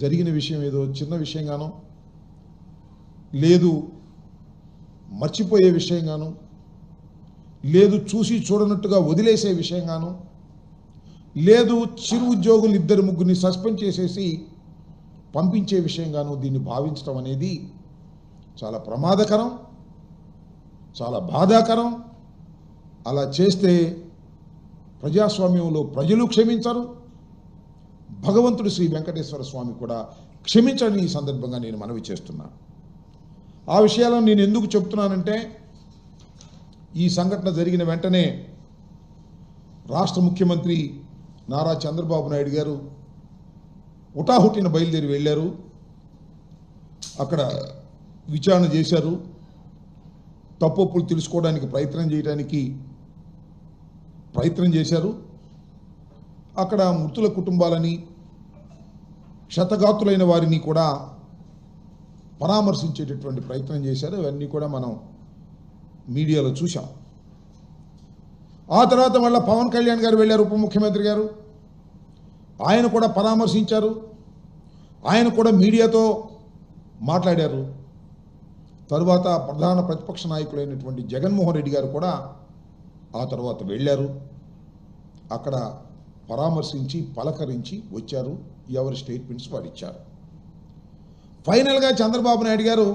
జరిగిన విషయం ఏదో చిన్న విషయంగానో లేదు మర్చిపోయే విషయంగానో లేదు చూసి చూడనట్టుగా వదిలేసే విషయంగానో లేదు చిరు ఉద్యోగులు ఇద్దరు ముగ్గురిని సస్పెండ్ చేసేసి పంపించే విషయంగానో దీన్ని భావించడం అనేది చాలా ప్రమాదకరం, చాలా బాధాకరం. అలా చేస్తే ప్రజాస్వామ్యంలో ప్రజలు క్షమించరు, భగవంతుడు శ్రీ వెంకటేశ్వర స్వామి కూడా క్షమించని ఈ సందర్భంగా నేను మనవి చేస్తున్నాను. ఆ విషయాలను నేను ఎందుకు చెప్తున్నానంటే ఈ సంఘటన జరిగిన వెంటనే రాష్ట్ర ముఖ్యమంత్రి నారా చంద్రబాబు నాయుడు గారు హుటాహుటిన బయలుదేరి వెళ్ళారు. అక్కడ విచారణ చేశారు, తప్పులు తెలుసుకోవడానికి ప్రయత్నం చేశారు. అక్కడ మృతుల కుటుంబాలని క్షతగాతులైన వారిని కూడా పరామర్శించేటటువంటి ప్రయత్నం చేశారు. ఇవన్నీ కూడా మనం మీడియాలో చూసాం. ఆ తర్వాత మళ్ళీ పవన్ కళ్యాణ్ గారు వెళ్ళారు, ఉప ముఖ్యమంత్రి గారు. ఆయన కూడా పరామర్శించారు, ఆయన కూడా మీడియాతో మాట్లాడారు. తరువాత ప్రధాన ప్రతిపక్ష నాయకులైనటువంటి జగన్మోహన్ రెడ్డి గారు కూడా ఆ తర్వాత వెళ్ళారు. అక్కడ పరామర్శించి పలకరించి వచ్చారు. ఎవరి స్టేట్మెంట్స్ వారు ఇచ్చారు. ఫైనల్గా చంద్రబాబు నాయుడు గారు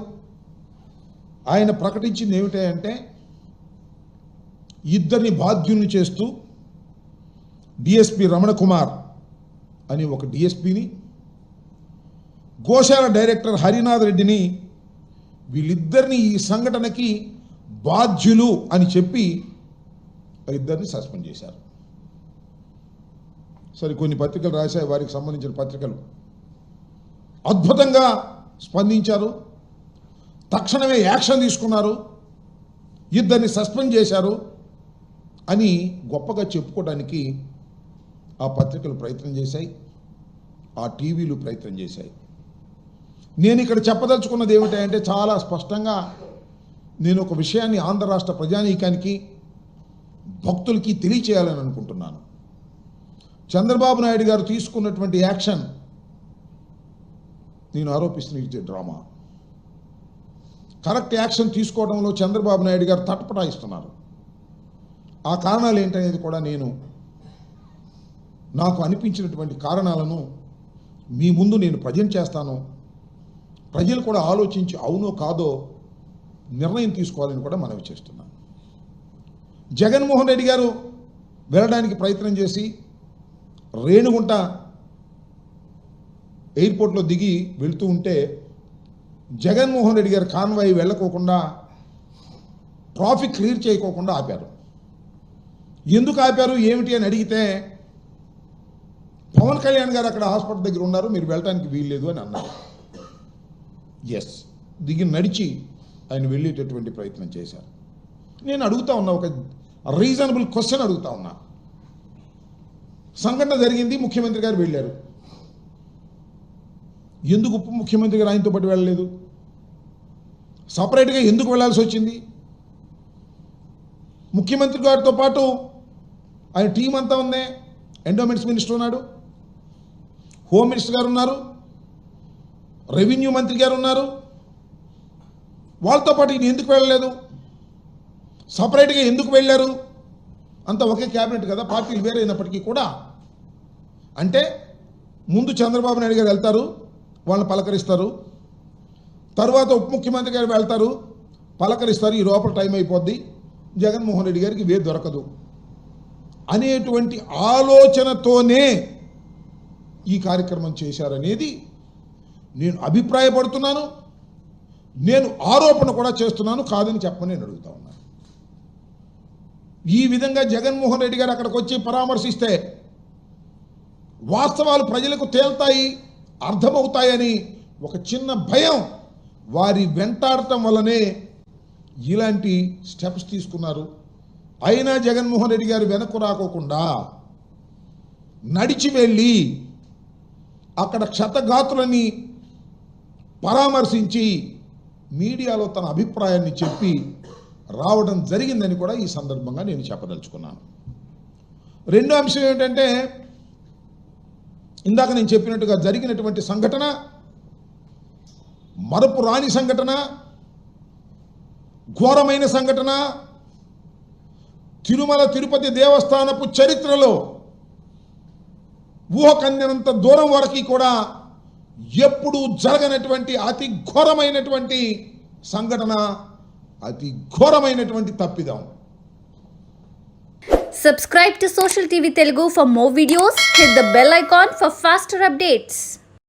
ఆయన ప్రకటించింది ఏమిటంటే ఇద్దరిని బాధ్యుల్ని చేస్తూ డిఎస్పి రమణ కుమార్ అని ఒక డిఎస్పిని, గోశాల డైరెక్టర్ హరినాథ్ రెడ్డిని, వీళ్ళిద్దరిని ఈ సంఘటనకి బాధ్యులు అని చెప్పి ఇద్దరిని సస్పెండ్ చేశారు. సరే, కొన్ని పత్రికలు రాశాయి, వారికి సంబంధించిన పత్రికలు అద్భుతంగా స్పందించారు, తక్షణమే యాక్షన్ తీసుకున్నారు, ఇద్దరిని సస్పెండ్ చేశారు అని గొప్పగా చెప్పుకోవడానికి ఆ పత్రికలు ప్రయత్నం చేశాయి, ఆ టీవీలు ప్రయత్నం చేశాయి. నేను ఇక్కడ చెప్పదలుచుకున్నది ఏమిటంటే చాలా స్పష్టంగా నేను ఒక విషయాన్ని ఆంధ్ర రాష్ట్ర ప్రజానీకానికి భక్తులకి తెలియచేయాలని అనుకుంటున్నాను. చంద్రబాబు నాయుడు గారు తీసుకున్నటువంటి యాక్షన్ నేను ఆరోపిస్తున్న ఇది డ్రామా. కరెక్ట్ యాక్షన్ తీసుకోవడంలో చంద్రబాబు నాయుడు గారు తటపటాయిస్తున్నారు. ఆ కారణాలు ఏంటనేది కూడా నాకు అనిపించినటువంటి కారణాలను మీ ముందు నేను ప్రజెంట్ చేస్తాను. ప్రజలు కూడా ఆలోచించి అవునో కాదో నిర్ణయం తీసుకోవాలని కూడా మనవి చేస్తున్నాను. జగన్మోహన్ రెడ్డి గారు వెళ్ళడానికి ప్రయత్నం చేసి రేణుగుంట ఎయిర్పోర్ట్లో దిగి వెళుతూ ఉంటే జగన్మోహన్ రెడ్డి గారు కాన్వాయ్ వెళ్ళకోకుండా ట్రాఫిక్ క్లియర్ చేయకోకుండా ఆపారు. ఎందుకు ఆపారు ఏమిటి అని అడిగితే పవన్ కళ్యాణ్ గారు అక్కడ హాస్పిటల్ దగ్గర ఉన్నారు, మీరు వెళ్ళడానికి వీల్లేదు అని అన్నారు. ఎస్, దిగి నడిచి ఆయన వెళ్ళేటటువంటి ప్రయత్నం చేశారు. నేను అడుగుతా ఉన్నా, ఒక రీజనబుల్ క్వశ్చన్ అడుగుతా ఉన్నా. సంఘటన జరిగింది, ముఖ్యమంత్రి గారు వెళ్ళారు, ఎందుకు ఉప ముఖ్యమంత్రి గారు ఆయనతో పాటు వెళ్ళలేదు? సపరేట్గా ఎందుకు వెళ్ళాల్సి వచ్చింది? ముఖ్యమంత్రి గారితో పాటు ఆయన టీం అంతా ఉంది. ఎండోమెంట్స్ మినిస్టర్ ఉన్నాడు, హోమ్ మినిస్టర్ గారు ఉన్నారు, రెవెన్యూ మంత్రి గారు ఉన్నారు. వాళ్ళతో పాటు ఈయన ఎందుకు వెళ్ళలేదు? సపరేట్గా ఎందుకు వెళ్ళారు? అంతా ఒకే క్యాబినెట్ కదా, పార్టీలు వేరే అయినప్పటికీ కూడా. అంటే ముందు చంద్రబాబు నాయుడు గారు వెళ్తారు, వాళ్ళని పలకరిస్తారు, తర్వాత ఉప ముఖ్యమంత్రి గారు వెళ్తారు, పలకరిస్తారు, ఈ లోపల టైం అయిపోద్ది, జగన్మోహన్ రెడ్డి గారికి వే దొరకదు అనేటువంటి ఆలోచనతోనే ఈ కార్యక్రమం చేశారనేది నేను అభిప్రాయపడుతున్నాను. నేను ఆరోపణ కూడా చేస్తున్నాను, కాదని చెప్పమని నేను అడుగుతా ఉన్నాను. ఈ విధంగా జగన్మోహన్ రెడ్డి గారు అక్కడికి వచ్చి పరామర్శిస్తే వాస్తవాలు ప్రజలకు తేల్తాయి, అర్థమవుతాయని ఒక చిన్న భయం వారి వెంటాడటం వల్లనే ఇలాంటి స్టెప్స్ తీసుకున్నారు. అయినా జగన్మోహన్ రెడ్డి గారు వెనక్కు రాకోకుండా నడిచి వెళ్ళి అక్కడ క్షతగాతులని పరామర్శించి మీడియాలో తన అభిప్రాయాన్ని చెప్పి రావడం జరిగిందని కూడా ఈ సందర్భంగా నేను చెప్పదలుచుకున్నాను. రెండో అంశం ఏంటంటే ఇందాక నేను చెప్పినట్టుగా జరిగినటువంటి సంఘటన మరపు రాని సంఘటన, ఘోరమైన సంఘటన. తిరుమల తిరుపతి దేవస్థానపు చరిత్రలో ఊహకందినంత దూరం వరకు కూడా ఎప్పుడూ జరగనటువంటి అతి ఘోరమైనటువంటి సంఘటన, అతి ఘోరమైనటువంటి తప్పిదం. Subscribe to Social TV Telugu for more videos. Hit the bell icon for faster updates.